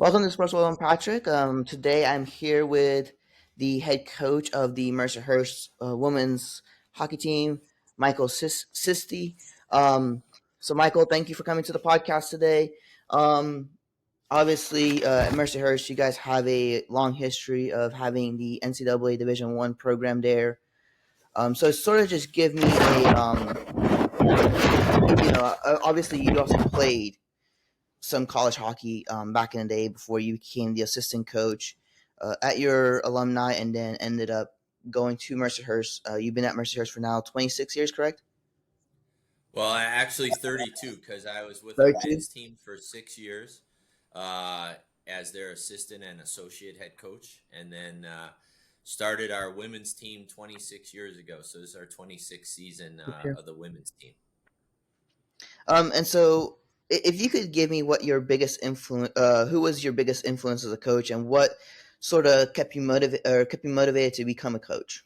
Welcome to Sports World. I'm Patrick. Today I'm here with the head coach of the Mercyhurst women's hockey team, Michael Sisti. So, Michael, thank you for coming to the podcast today. Um, Obviously, at Mercyhurst, you guys have a long history of having the NCAA Division One program there. So, sort of just give me obviously, you also played some college hockey back in the day before you became the assistant coach at your alumni and then ended up going to Mercyhurst. You've been at Mercyhurst for now 26 years, correct? Well, I actually 32 because I was with our 32. men's team for 6 years uh, as their assistant and associate head coach, and then started our women's team 26 years ago. So this is our 26th season Okay. of the women's team. And so, if you could give me what your biggest influence, who was your biggest influence as a coach, and what sort of kept you motivated to become a coach?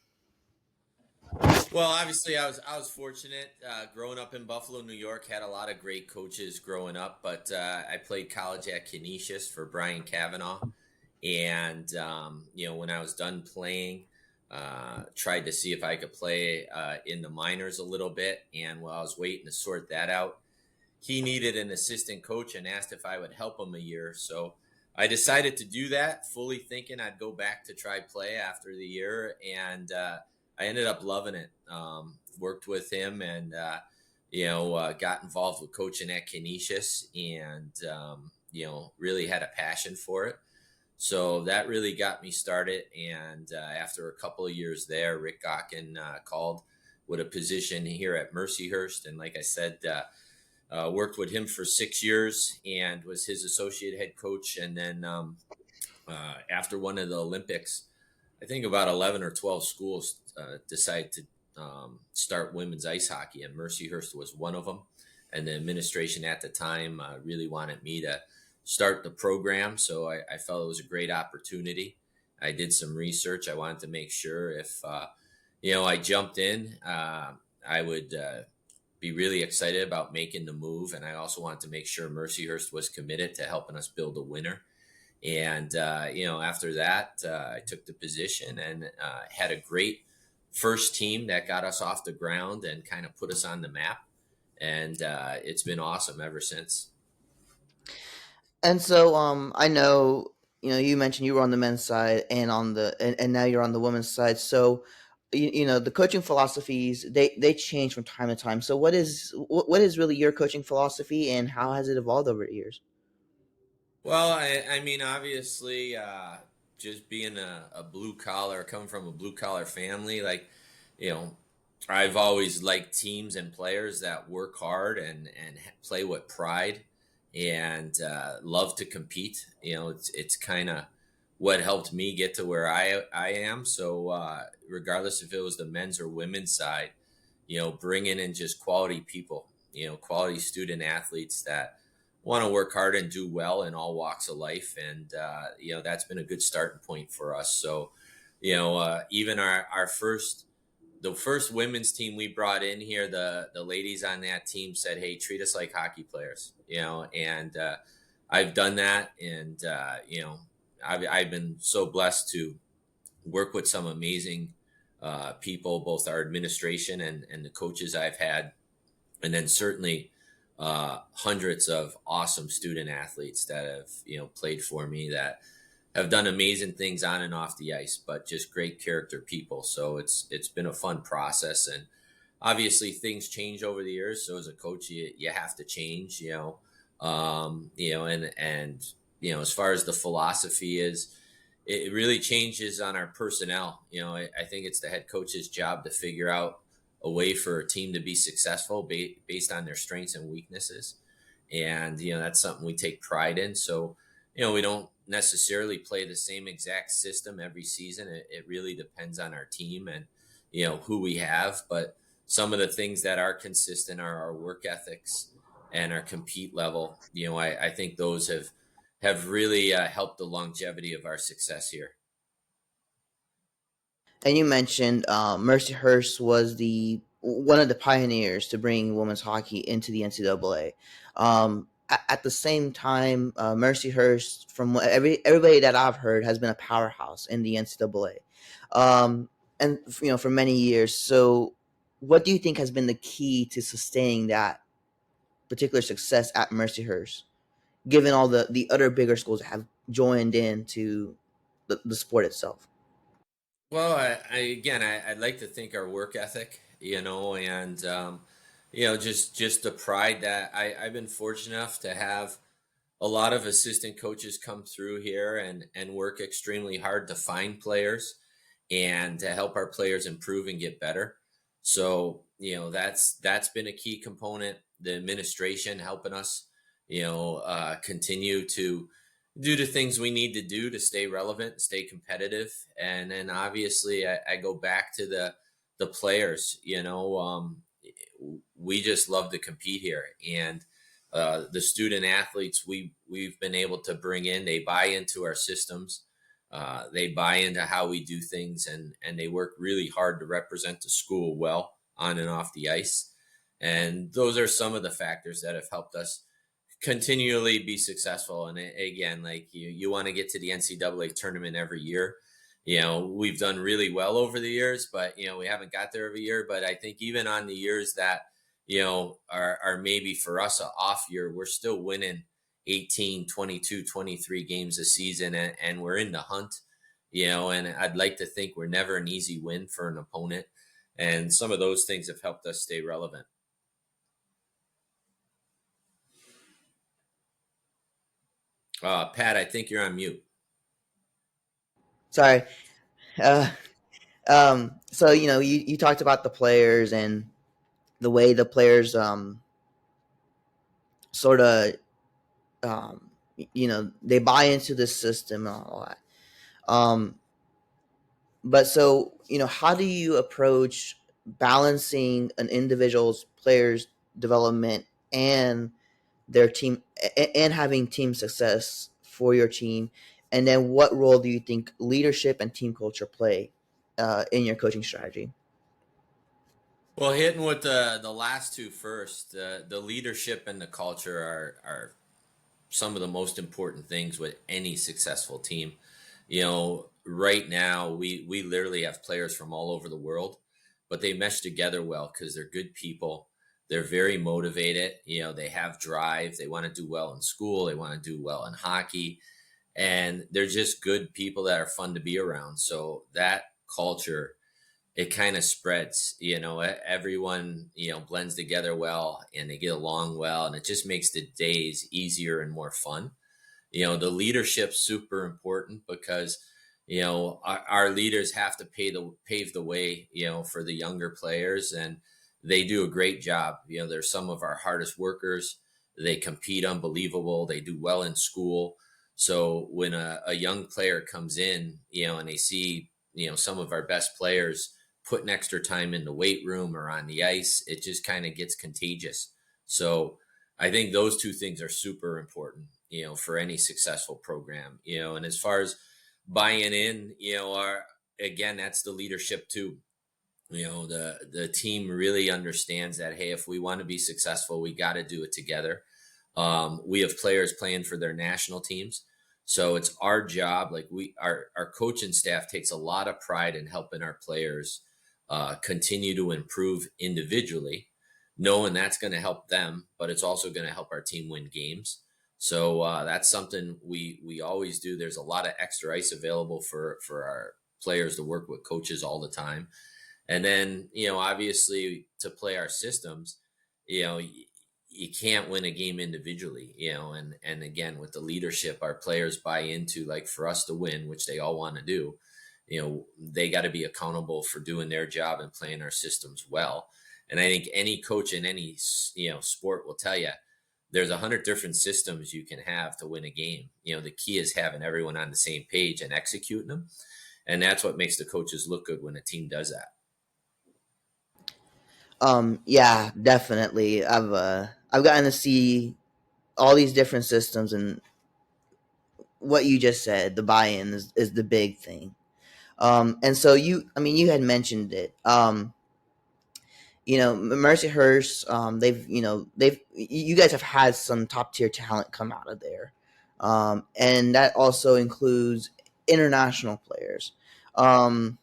Well, obviously, I was fortunate growing up in Buffalo, New York. Had a lot of great coaches growing up, but I played college at Canisius for Brian Kavanaugh, and when I was done playing, tried to see if I could play in the minors a little bit. And while I was waiting to sort that out, he needed an assistant coach and asked if I would help him a year. So I decided to do that, fully thinking I'd go back to try play after the year, and I ended up loving it. Worked with him, and got involved with coaching at Canisius, and really had a passion for it. So that really got me started. And after a couple of years there, Rick Gawkin called with a position here at Mercyhurst, and like I said. Worked with him for 6 years and was his associate head coach. And then after one of the Olympics, I think about 11 or 12 schools decided to start women's ice hockey, and Mercyhurst was one of them. And the administration at the time really wanted me to start the program, so I felt it was a great opportunity. I did some research. I wanted to make sure if I jumped in, I would be really excited about making the move. And I also wanted to make sure Mercyhurst was committed to helping us build a winner. And, after that, I took the position and had a great first team that got us off the ground and kind of put us on the map. And it's been awesome ever since. And so, I know you mentioned you were on the men's side and and now you're on the women's side. So, the coaching philosophies they change from time to time. So, what is really your coaching philosophy, and how has it evolved over the years? Well, I mean, obviously, just being a blue collar, coming from a blue collar family, you know, I've always liked teams and players that work hard and play with pride and love to compete. It's kind of what helped me get to where I am. So regardless if it was the men's or women's side, bringing in just quality people, quality student athletes that want to work hard and do well in all walks of life. And, that's been a good starting point for us. So, even the first women's team we brought in here, the ladies on that team said, "Hey, treat us like hockey players," and I've done that. And, I've been so blessed to work with some amazing people, both our administration and the coaches I've had. And then certainly hundreds of awesome student athletes that have played for me that have done amazing things on and off the ice, but just great character people. So it's been a fun process, and obviously things change over the years. So as a coach, you have to change, and as far as the philosophy is, it really changes on our personnel. I think it's the head coach's job to figure out a way for a team to be successful based on their strengths and weaknesses. And, that's something we take pride in. So, we don't necessarily play the same exact system every season. It really depends on our team and, who we have. But some of the things that are consistent are our work ethics and our compete level. I think those have really helped the longevity of our success here. And you mentioned Mercyhurst was the one of the pioneers to bring women's hockey into the NCAA. at the same time, Mercyhurst, from what everybody that I've heard, has been a powerhouse in the NCAA, and for many years. So, what do you think has been the key to sustaining that particular success at Mercyhurst, given all the other bigger schools that have joined into the sport itself? Well, I'd like to think our work ethic, and just the pride that I've been fortunate enough to have a lot of assistant coaches come through here and work extremely hard to find players and to help our players improve and get better. So, that's been a key component. The administration helping us, continue to do the things we need to do to stay relevant, stay competitive. And then obviously I go back to the players, we just love to compete here. And the student athletes we've been able to bring in, they buy into our systems, they buy into how we do things, and they work really hard to represent the school well on and off the ice. And those are some of the factors that have helped us continually be successful. And again, like you want to get to the NCAA tournament every year. We've done really well over the years, but we haven't got there every year. But I think even on the years that are maybe for us an off year, we're still winning 18, 22, 23 games a season, and we're in the hunt. And I'd like to think we're never an easy win for an opponent. And some of those things have helped us stay relevant. Pat, I think you're on mute. Sorry. Uh, so you talked about the players and the way the players sort of they buy into the system and all that. But so how do you approach balancing an individual's players development and their team and having team success for your team? And then what role do you think leadership and team culture play in your coaching strategy? Well, hitting with the last two first, the leadership and the culture are some of the most important things with any successful team. Right now we literally have players from all over the world, but they mesh together well because they're good people. They're very motivated. They have drive. They want to do well in school. They want to do well in hockey, and they're just good people that are fun to be around. So that culture, it kind of spreads. Everyone blends together well, and they get along well, and it just makes the days easier and more fun. The leadership's super important because our leaders have to pave the way for the younger players, and they do a great job. They're some of our hardest workers. They compete unbelievable. They do well in school. So when a young player comes in, and they see some of our best players putting extra time in the weight room or on the ice, it just kind of gets contagious. So I think those two things are super important, for any successful program, and as far as buying in, again, that's the leadership too. The team really understands that, hey, if we want to be successful, we got to do it together. We have players playing for their national teams. So it's our job. Like our coaching staff takes a lot of pride in helping our players continue to improve individually, knowing that's going to help them, but it's also going to help our team win games. So that's something we always do. There's a lot of extra ice available for our players to work with coaches all the time. And then, obviously to play our systems, you can't win a game individually, and again, with the leadership our players buy into, like for us to win, which they all want to do, they got to be accountable for doing their job and playing our systems well. And I think any coach in any, sport will tell you there's 100 different systems you can have to win a game. The key is having everyone on the same page and executing them. And that's what makes the coaches look good when a team does that. Yeah, definitely. I've gotten to see all these different systems, and what you just said, the buy-in is the big thing. And so you had mentioned it. Mercyhurst, they've you guys have had some top tier talent come out of there, and that also includes international players. Um,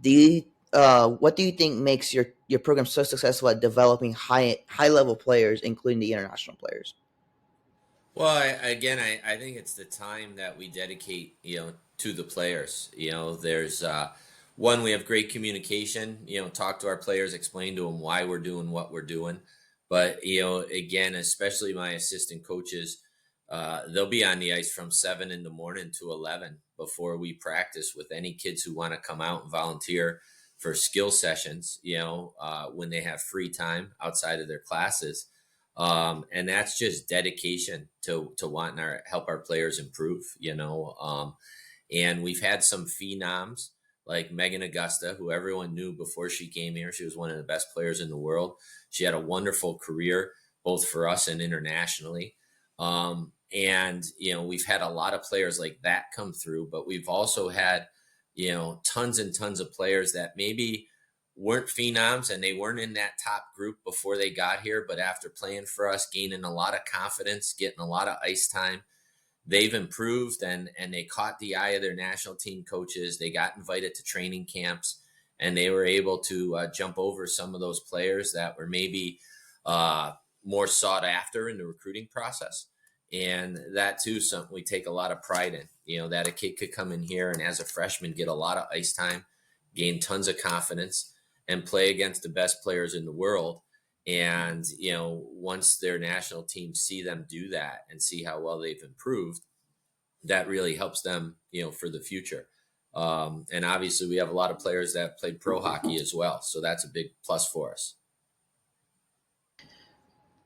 do you what do you think makes your program so successful at developing high level players, including the international players? Well, I think it's the time that we dedicate, to the players. There's one, we have great communication. Talk to our players, explain to them why we're doing what we're doing. But again, especially my assistant coaches, they'll be on the ice from 7 in the morning to 11 before we practice with any kids who want to come out and volunteer for skill sessions. When they have free time outside of their classes, and that's just dedication to wanting our help our players improve. And we've had some phenoms like Megan Augusta, who everyone knew before she came here. She was one of the best players in the world. She had a wonderful career both for us and internationally. And we've had a lot of players like that come through, but we've also had tons and tons of players that maybe weren't phenoms and they weren't in that top group before they got here, but after playing for us, gaining a lot of confidence, getting a lot of ice time, they've improved and they caught the eye of their national team coaches. They got invited to training camps and they were able to jump over some of those players that were maybe more sought after in the recruiting process. And that too, something we take a lot of pride in, that a kid could come in here and as a freshman get a lot of ice time, gain tons of confidence, and play against the best players in the world. And once their national teams see them do that and see how well they've improved, that really helps them for the future. And obviously we have a lot of players that played pro hockey as well, so that's a big plus for us.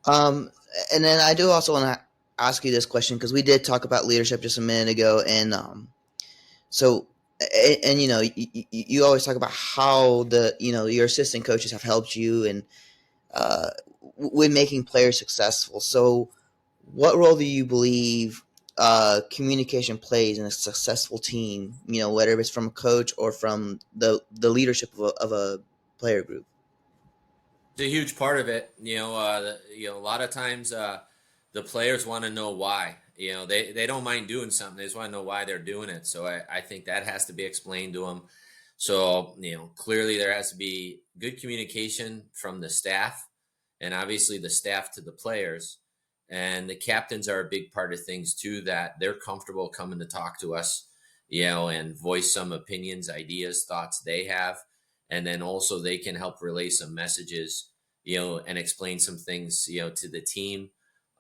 Um, and then I do also want to ask you this question because we did talk about leadership just a minute ago, and so and you always talk about how your assistant coaches have helped you and uh, with making players successful. So, what role do you believe communication plays in a successful team? Whether it's from a coach or from the leadership of a player group. It's a huge part of it. A lot of times the players want to know why. They don't mind doing something. They just want to know why they're doing it. So I think that has to be explained to them. So clearly there has to be good communication from the staff, and obviously the staff to the players, and the captains are a big part of things too. That they're comfortable coming to talk to us, and voice some opinions, ideas, thoughts they have, and then also they can help relay some messages and explain some things, to the team.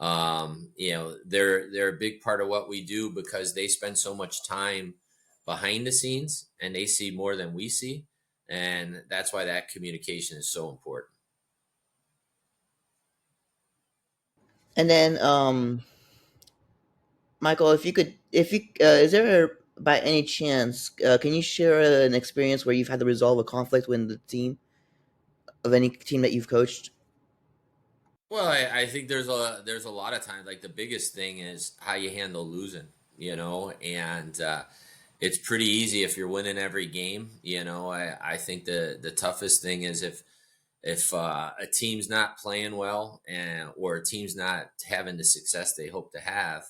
They're a big part of what we do because they spend so much time behind the scenes and they see more than we see. And that's why that communication is so important. And then, Michael, is there by any chance, can you share an experience where you've had to resolve a conflict with the team of any team that you've coached? Well, I think there's a lot of times, like the biggest thing is how you handle losing, and it's pretty easy if you're winning every game. I think the toughest thing is if a team's not playing well and or a team's not having the success they hope to have,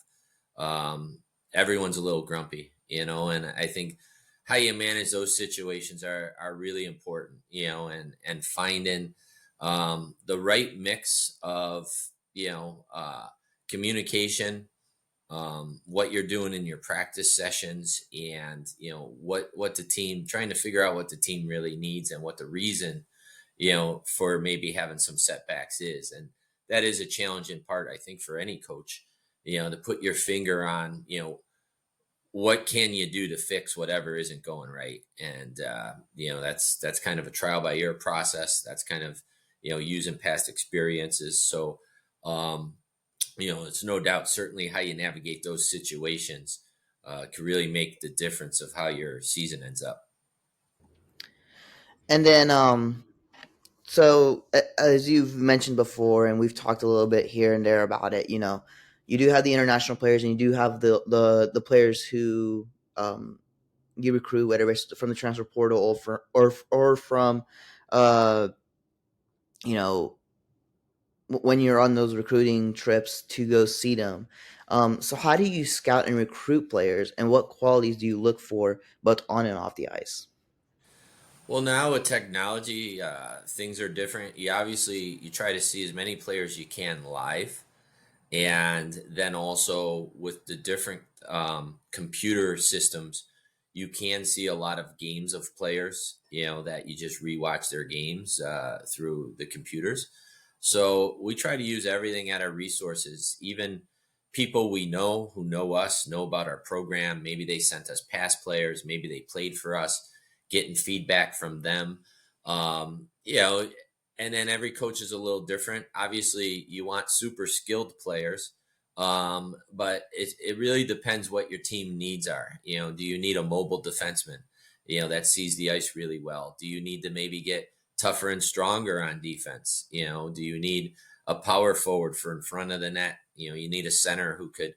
everyone's a little grumpy, and I think how you manage those situations are really important, and finding the right mix of communication, what you're doing in your practice sessions, and what the team, trying to figure out what the team really needs and what the reason for maybe having some setbacks is. And that is a challenging part, I think, for any coach, to put your finger on what can you do to fix whatever isn't going right. And that's kind of a trial by ear process. That's kind of using past experiences. So it's no doubt certainly how you navigate those situations can really make the difference of how your season ends up. And then, so as you've mentioned before, and we've talked a little bit here and there about it, you do have the international players, and you do have the players who you recruit, whether it's from the transfer portal or from uh, you know, when you're on those recruiting trips to go see them. So how do you scout and recruit players, and what qualities do you look for both on and off the ice? Well, now with technology, things are different. You try to see as many players you can live, and then also with the different computer systems, you can see a lot of games of players, that you just rewatch their games through the computers. So we try to use everything at our resources. Even people we know who know us know about our program. Maybe they sent us past players, maybe they played for us, getting feedback from them. And then every coach is a little different. Obviously, you want super skilled players, but it really depends what your team needs are. Do you need a mobile defenseman, that sees the ice really well? Do you need to maybe get tougher and stronger on defense? Do you need a power forward for in front of the net? You need a center who could,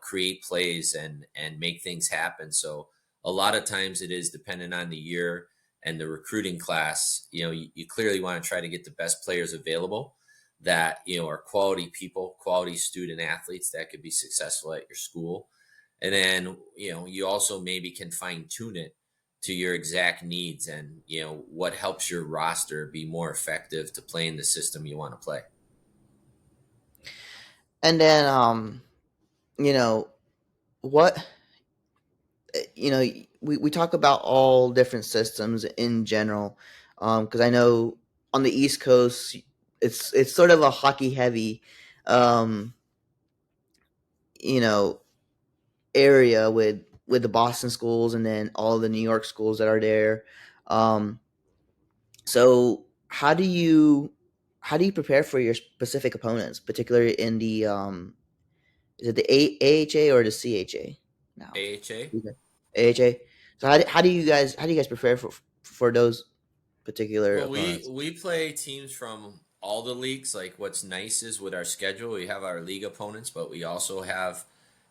create plays and make things happen. So a lot of times it is dependent on the year and the recruiting class. You clearly want to try to get the best players available that are quality people, quality student athletes that could be successful at your school. And then you also maybe can fine tune it to your exact needs and what helps your roster be more effective to play in the system you want to play. And then, you know, what we talk about all different systems in general, because I know on the East Coast it's sort of a hockey heavy, um, you know, area with the Boston schools and then all the New York schools that are there. Um, so how do you prepare for your specific opponents, particularly in the is it the AHA or the CHA now? AHA. Okay. AHA. So how do you guys prepare for those particular Well, we opponents? we play teams from all the leagues. Like what's nice is with our schedule, we have our league opponents, but we also have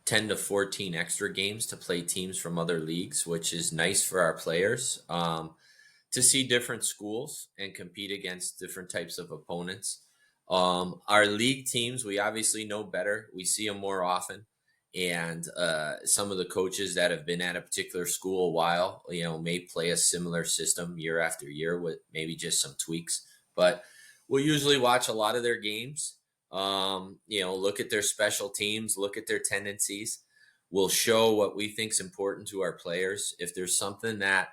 10 to 14 extra games to play teams from other leagues, which is nice for our players, to see different schools and compete against different types of opponents. Our league teams, we obviously know better. We see them more often. And some of the coaches that have been at a particular school a while, may play a similar system year after year with maybe just some tweaks. But we'll usually watch a lot of their games, look at their special teams, look at their tendencies. We'll show what we think is important to our players. If there's something that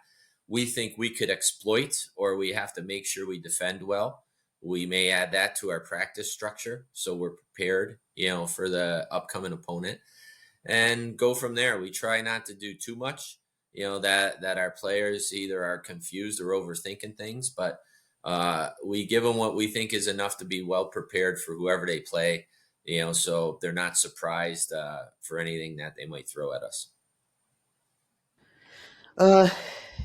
we think we could exploit or we have to make sure we defend well, we may add that to our practice structure so we're prepared, for the upcoming opponent and go from there. We try not to do too much, that our players either are confused or overthinking things, but we give them what we think is enough to be well prepared for whoever they play, so they're not surprised for anything that they might throw at us. Uh,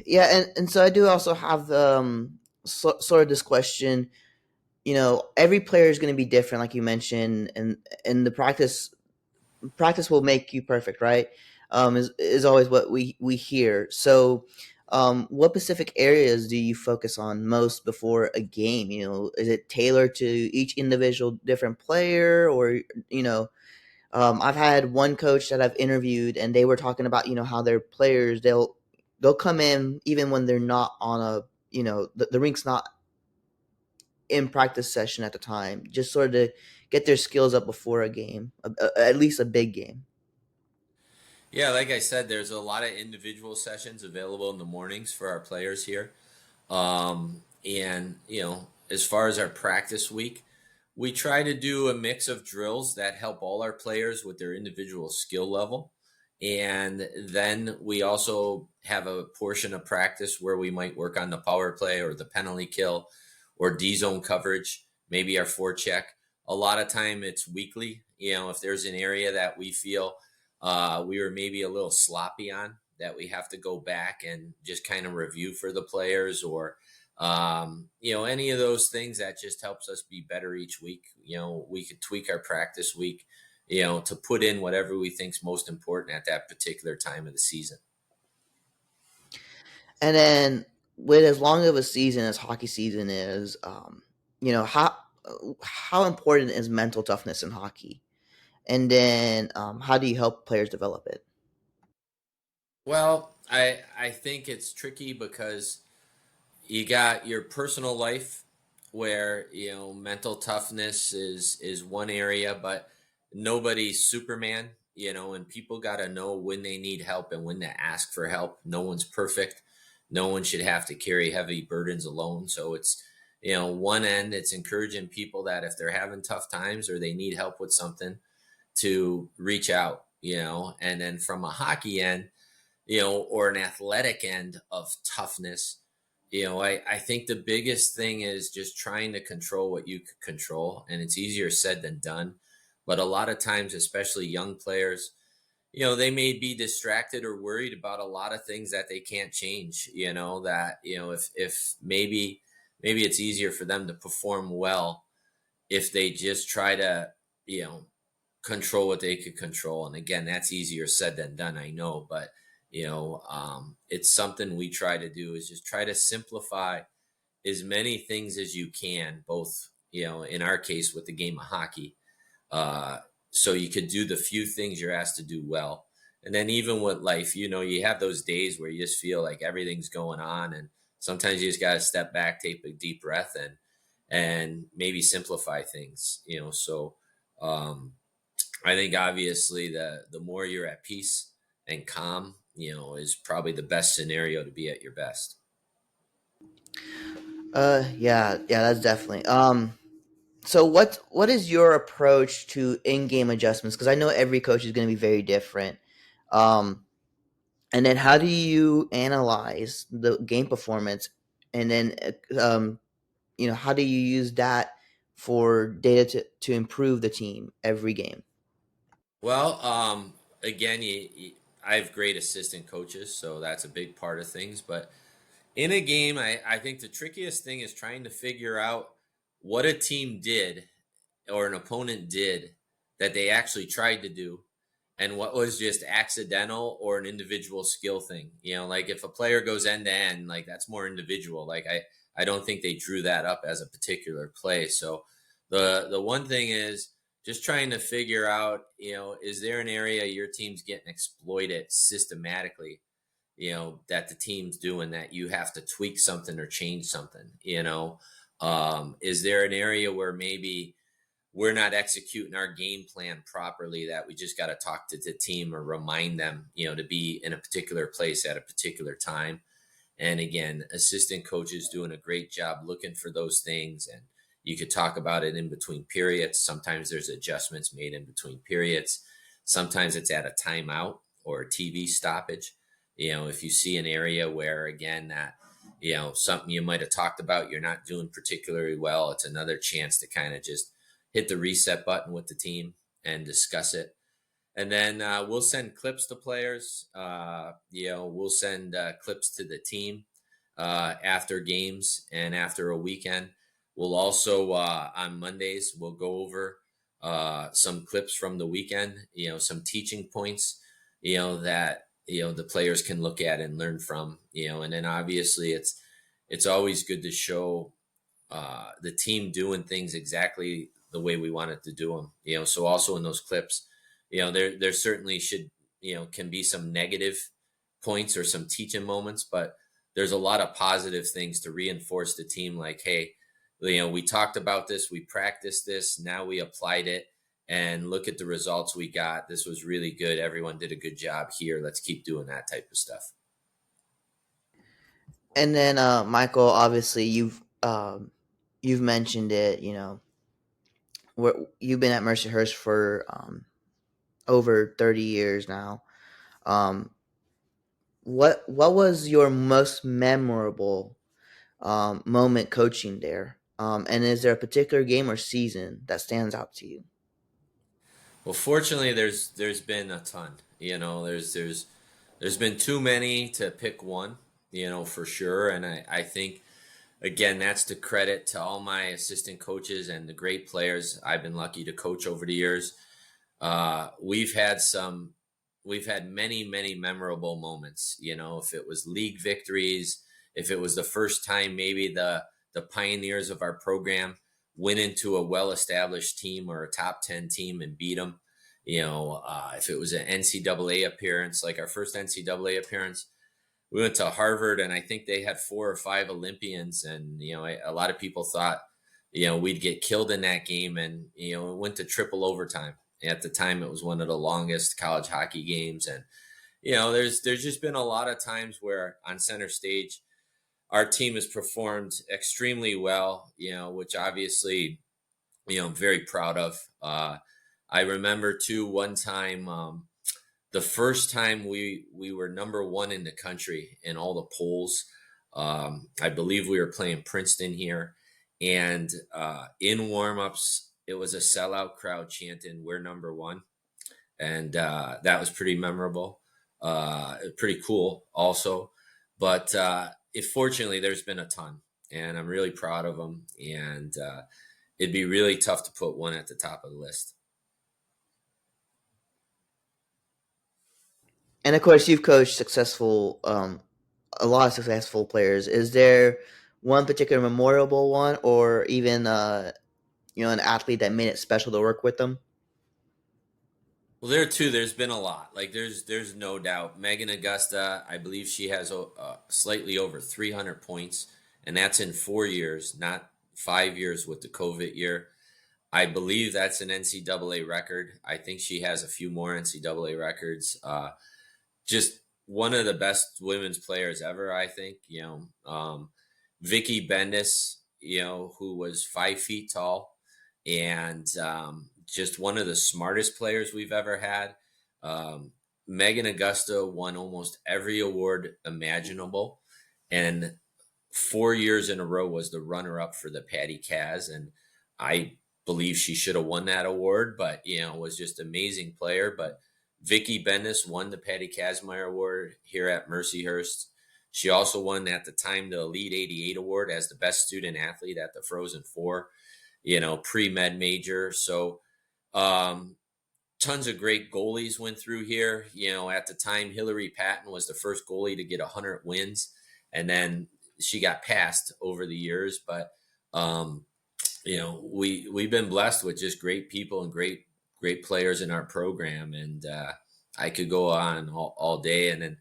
yeah, and so I do also have sort of this question. Every player is going to be different, like you mentioned, and the practice will make you perfect, right? Is always what we hear. So, what specific areas do you focus on most before a game? Is it tailored to each individual different player, or you know, I've had one coach that I've interviewed, and they were talking about how their players they'll come in even when they're not on a the rink's not in practice session at the time, just sort of to get their skills up before a game, at least a big game. Yeah, like I said, there's a lot of individual sessions available in the mornings for our players here. And, as far as our practice week, we try to do a mix of drills that help all our players with their individual skill level. And then we also have a portion of practice where we might work on the power play or the penalty kill or D zone coverage, maybe our forecheck. A lot of time it's weekly. If there's an area that we feel we were maybe a little sloppy on, that we have to go back and just kind of review for the players, or any of those things that just helps us be better each week. We could tweak our practice week, to put in whatever we think's most important at that particular time of the season. And then with as long of a season as hockey season is, you know, how important is mental toughness in hockey, and then how do you help players develop it? Well, I think it's tricky because you got your personal life where mental toughness is one area, but nobody's Superman, and people got to know when they need help and when to ask for help. No one's perfect. No one should have to carry heavy burdens alone. So it's one end, it's encouraging people that if they're having tough times or they need help with something, to reach out, and then from a hockey end, or an athletic end of toughness, I think the biggest thing is just trying to control what you could control. And it's easier said than done. But a lot of times, especially young players, they may be distracted or worried about a lot of things that they can't change, that, if maybe it's easier for them to perform well if they just try to, you know, control what they could control. And again, that's easier said than done, I know, but it's something we try to do is just try to simplify as many things as you can, both, in our case with the game of hockey, uh, so you could do the few things you're asked to do well. And then even with life, you have those days where you just feel like everything's going on, and sometimes you just got to step back, take a deep breath, and maybe simplify things. So um, I think obviously the more you're at peace and calm, is probably the best scenario to be at your best. Yeah, that's definitely. So what is your approach to in-game adjustments? Because I know every coach is going to be very different. Um, and then how do you analyze the game performance, and then how do you use that for data to improve the team every game? Well, again, I have great assistant coaches, so that's a big part of things. But in a game, I think the trickiest thing is trying to figure out what a team did or an opponent did that they actually tried to do, and what was just accidental or an individual skill thing. Like if a player goes end to end, like that's more individual. Like I don't think they drew that up as a particular play. So the one thing is just trying to figure out, is there an area your team's getting exploited systematically, that the team's doing that you have to tweak something or change something, is there an area where maybe we're not executing our game plan properly, that we just got to talk to the team or remind them, to be in a particular place at a particular time. And again, assistant coaches doing a great job looking for those things. And you could talk about it in between periods. Sometimes there's adjustments made in between periods. Sometimes it's at a timeout or a TV stoppage. If you see an area where, again, that, something you might have talked about, you're not doing particularly well, it's another chance to kind of just hit the reset button with the team and discuss it. And then we'll send clips to players. We'll send clips to the team after games and after a weekend. We'll also on Mondays we'll go over some clips from the weekend. Some teaching points. That the players can look at and learn from. And then obviously it's always good to show the team doing things exactly the way we wanted to do them. So also in those clips, there certainly should, can be some negative points or some teaching moments, but there's a lot of positive things to reinforce the team. Like, hey, we talked about this, we practiced this, now we applied it, and look at the results we got. This was really good. Everyone did a good job here. Let's keep doing that type of stuff. And then Michael, obviously you've mentioned it. You've been at Mercyhurst for over 30 years now. Um, what was your most memorable moment coaching there? And is there a particular game or season that stands out to you? Well, fortunately, there's been a ton. There's been too many to pick one. For sure. And I think again that's the credit to all my assistant coaches and the great players I've been lucky to coach over the years. We've had many memorable moments. If it was league victories, if it was the first time maybe the pioneers of our program went into a well-established team or a top 10 team and beat them. If it was an NCAA appearance, like our first NCAA appearance, we went to Harvard, and I think they had 4 or 5 Olympians, and a lot of people thought we'd get killed in that game, and it went to triple overtime. At the time, it was one of the longest college hockey games, and there's just been a lot of times where on center stage, our team has performed extremely well, which obviously, I'm very proud of. I remember too, one time, the first time we were number one in the country in all the polls. I believe we were playing Princeton here, and in warmups, it was a sellout crowd chanting, "We're number one," and that was pretty memorable. Pretty cool, also. But fortunately, there's been a ton, and I'm really proud of them. And it'd be really tough to put one at the top of the list. And of course, you've coached a lot of successful players. Is there one particular memorable one, or even an athlete that made it special to work with them? Well, there's been a lot. Like there's no doubt. Megan Augusta, I believe she has slightly over 300 points, and that's in 4 years, not 5 years with the COVID year. I believe that's an NCAA record. I think she has a few more NCAA records. Just one of the best women's players ever, I think. Vicky Bendis, who was 5 feet tall, and just one of the smartest players we've ever had. Megan Augusta won almost every award imaginable, and 4 years in a row was the runner-up for the Patty Kaz, and I believe she should have won that award, but was just an amazing player. But Vicky Bendis won the Patty Kazmaier Award here at Mercyhurst. She also won at the time the Elite 88 Award as the best student athlete at the Frozen Four, pre-med major. So tons of great goalies went through here. At the time, Hillary Patton was the first goalie to get 100 wins, and then she got passed over the years. But we've been blessed with just great people and great players in our program, and I could go on all day. And then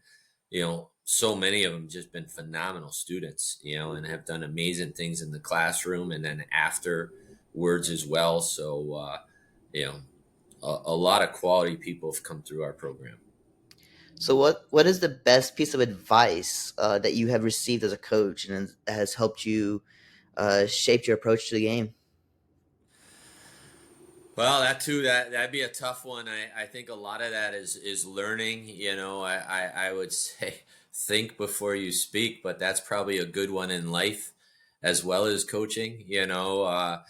so many of them just been phenomenal students, and have done amazing things in the classroom and then afterwards as well. So a lot of quality people have come through our program. So what is the best piece of advice that you have received as a coach and has helped you shape your approach to the game? Well, that'd be a tough one. I think a lot of that is learning. I would say think before you speak, but that's probably a good one in life as well as coaching. The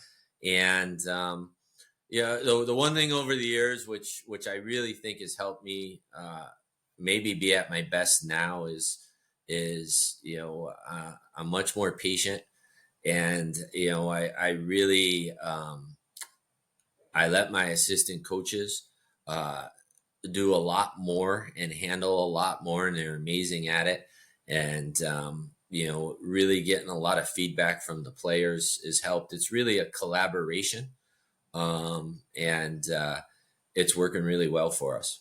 one thing over the years, which I really think has helped me maybe be at my best now, is I'm much more patient, and I really I let my assistant coaches do a lot more and handle a lot more, and they're amazing at it. And really getting a lot of feedback from the players has helped. It's really a collaboration, and it's working really well for us.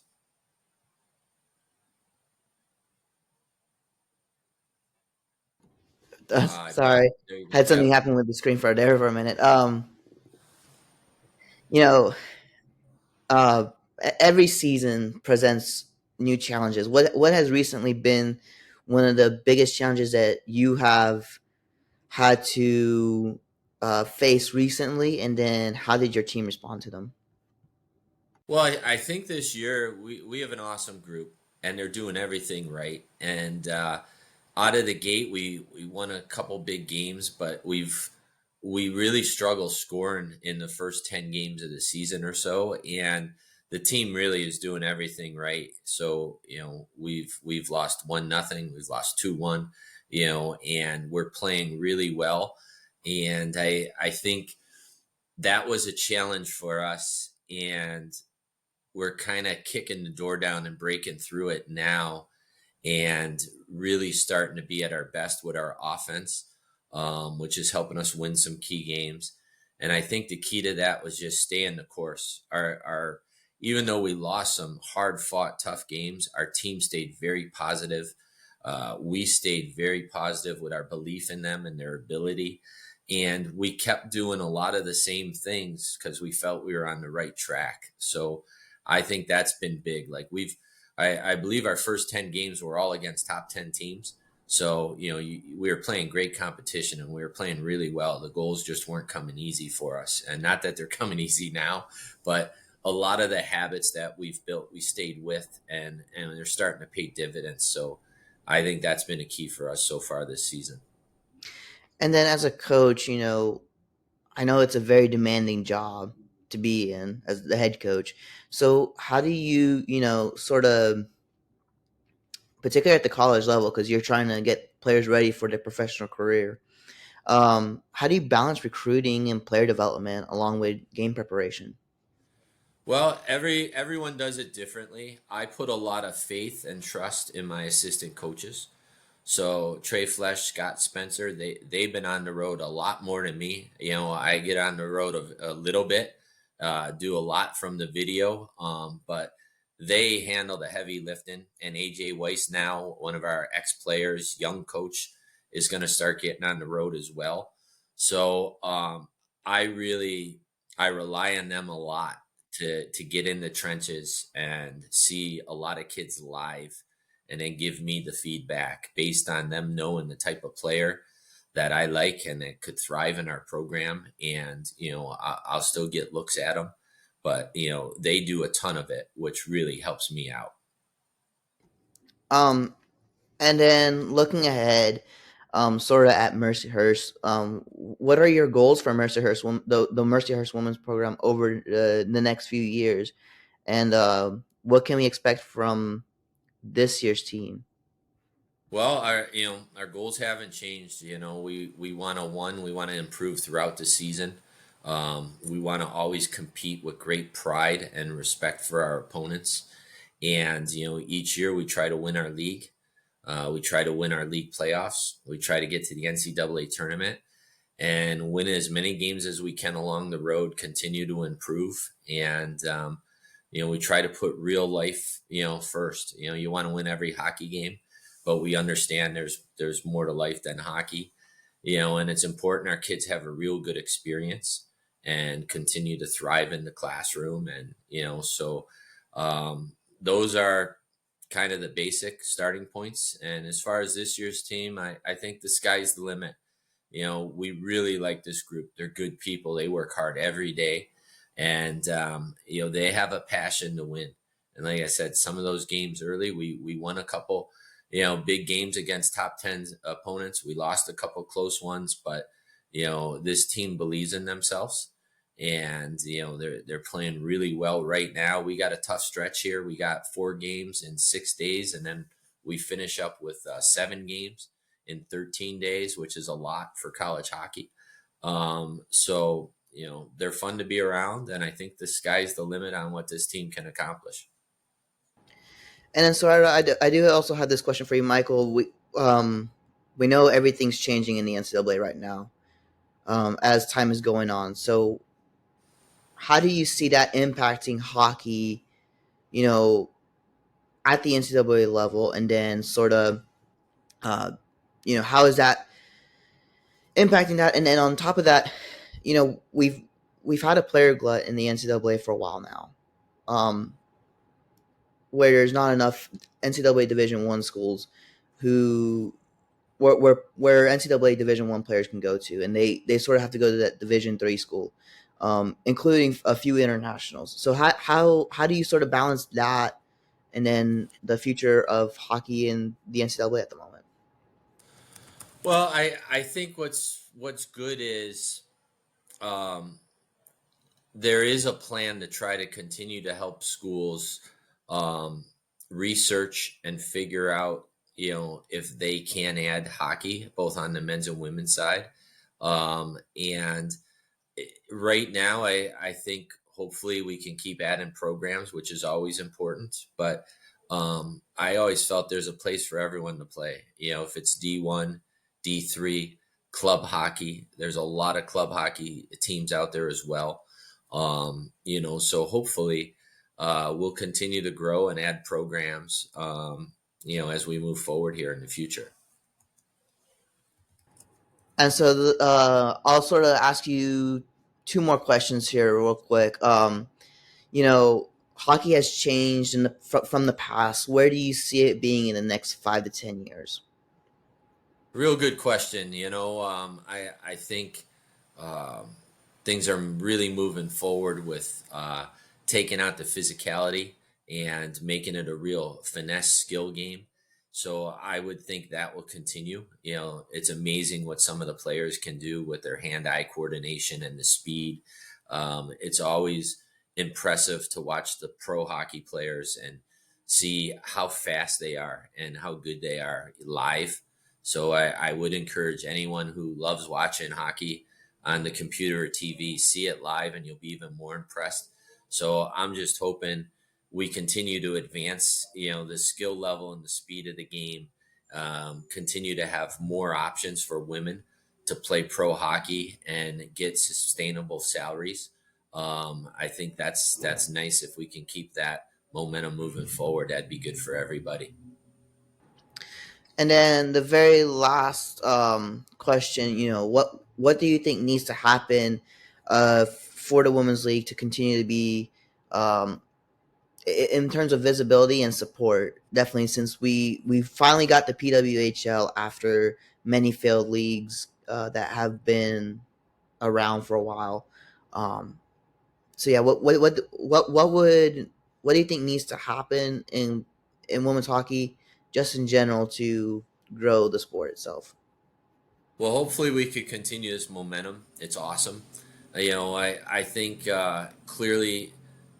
Sorry, There you go. had something Yep. happen with the screen for there for a minute. You know, uh, every season presents new challenges. What has recently been one of the biggest challenges that you have had to face recently, and then how did your team respond to them? Well, I think this year we have an awesome group, and they're doing everything right. And out of the gate, we won a couple big games, but we really struggle scoring in the first 10 games of the season or so, and the team really is doing everything right. So we've lost 1-0, we've lost 2-1, and we're playing really well. And I think that was a challenge for us, and we're kind of kicking the door down and breaking through it now, and really starting to be at our best with our offense, which is helping us win some key games. And I think the key to that was just staying the course. Our even though we lost some hard fought, tough games, our team stayed very positive. We stayed very positive with our belief in them and their ability. And we kept doing a lot of the same things because we felt we were on the right track. So I think that's been big. Like I believe our first 10 games were all against top 10 teams. So, we were playing great competition and we were playing really well. The goals just weren't coming easy for us. And not that they're coming easy now, but a lot of the habits that we've built, we stayed with, and they're starting to pay dividends. So I think that's been a key for us so far this season. And then as a coach, I know it's a very demanding job to be in as the head coach. So how do you, sort of, particularly at the college level, because you're trying to get players ready for their professional career, how do you balance recruiting and player development along with game preparation? Well, everyone does it differently. I put a lot of faith and trust in my assistant coaches. So Trey Flesh, Scott Spencer, they've been on the road a lot more than me. I get on the road a little bit, do a lot from the video, but they handle the heavy lifting. And AJ Weiss now, one of our ex players, young coach, is going to start getting on the road as well. So I really I rely on them a lot to get in the trenches and see a lot of kids live and then give me the feedback based on them knowing the type of player that I like and that could thrive in our program. And, I'll still get looks at them, but, they do a ton of it, which really helps me out. Um, and then looking ahead, sort of at Mercyhurst, what are your goals for the Mercyhurst Women's Program over the next few years, and what can we expect from this year's team? Well, our goals haven't changed. We want to we want to improve throughout the season. We want to always compete with great pride and respect for our opponents. And each year we try to win our league. We try to win our league playoffs. We try to get to the NCAA tournament and win as many games as we can along the road. Continue to improve, and we try to put real life, first. You want to win every hockey game, but we understand there's more to life than hockey, and it's important our kids have a real good experience and continue to thrive in the classroom. And so those are kind of the basic starting points. And as far as this year's team, I think the sky's the limit. We really like this group. They're good people. They work hard every day, and they have a passion to win. And like I said, some of those games early, we won a couple, big games against top 10 opponents. We lost a couple close ones, but this team believes in themselves, and they're playing really well right now. We got a tough stretch here. We got 4 games in 6 days, and then we finish up with 7 games in 13 days, which is a lot for college hockey. So they're fun to be around, and I think the sky's the limit on what this team can accomplish. And then, so I do also have this question for you, Michael. We know everything's changing in the NCAA right now, as time is going on. So, how do you see that impacting hockey? You know, at the NCAA level, and then sort of, uh, how is that impacting that? And then on top of that, we've had a player glut in the NCAA for a while now, um, where there's not enough NCAA Division One schools who where NCAA Division One players can go to, and they sort of have to go to that Division Three school, including a few internationals. So how do you sort of balance that, and then the future of hockey in the NCAA at the moment? Well, I think what's good is um, there is a plan to try to continue to help schools um, research and figure out, if they can add hockey both on the men's and women's side. And right now, I think hopefully we can keep adding programs, which is always important. But I always felt there's a place for everyone to play. If it's D1, D3, club hockey. There's a lot of club hockey teams out there as well. So hopefully we'll continue to grow and add programs, as we move forward here in the future. And so I'll sort of ask you two more questions here, real quick. Hockey has changed from the past. Where do you see it being in the next 5 to 10 years? Real good question. I think um, things are really moving forward with taking out the physicality and making it a real finesse skill game. So I would think that will continue. It's amazing what some of the players can do with their hand-eye coordination and the speed. It's always impressive to watch the pro hockey players and see how fast they are and how good they are live. So I would encourage anyone who loves watching hockey on the computer or TV, see it live and you'll be even more impressed. So I'm just hoping we continue to advance, the skill level and the speed of the game, continue to have more options for women to play pro hockey and get sustainable salaries. I think that's nice if we can keep that momentum moving forward. That'd be good for everybody. And then the very last question, what do you think needs to happen for the women's league to continue to be um, in terms of visibility and support? Definitely, since we finally got the PWHL after many failed leagues that have been around for a while. Um, so yeah, what do you think needs to happen in women's hockey, just in general, to grow the sport itself? Well, hopefully we could continue this momentum. It's awesome. I think clearly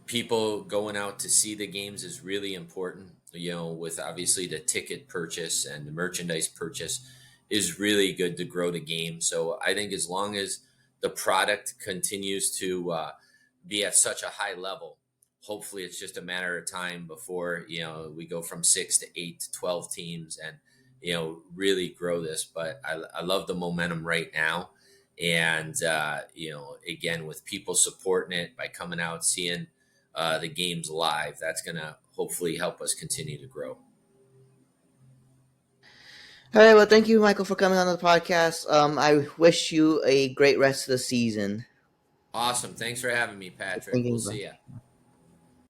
people going out to see the games is really important. With obviously the ticket purchase and the merchandise purchase is really good to grow the game. So I think as long as the product continues to be at such a high level, hopefully it's just a matter of time before we go from 6 to 8 to 12 teams and really grow this. But I love the momentum right now, and again, with people supporting it by coming out seeing the games live, that's gonna hopefully help us continue to grow. All right, well, thank you, Michael, for coming on the podcast. I wish you a great rest of the season. Awesome, thanks for having me, Patrick. We'll Thinking, see ya.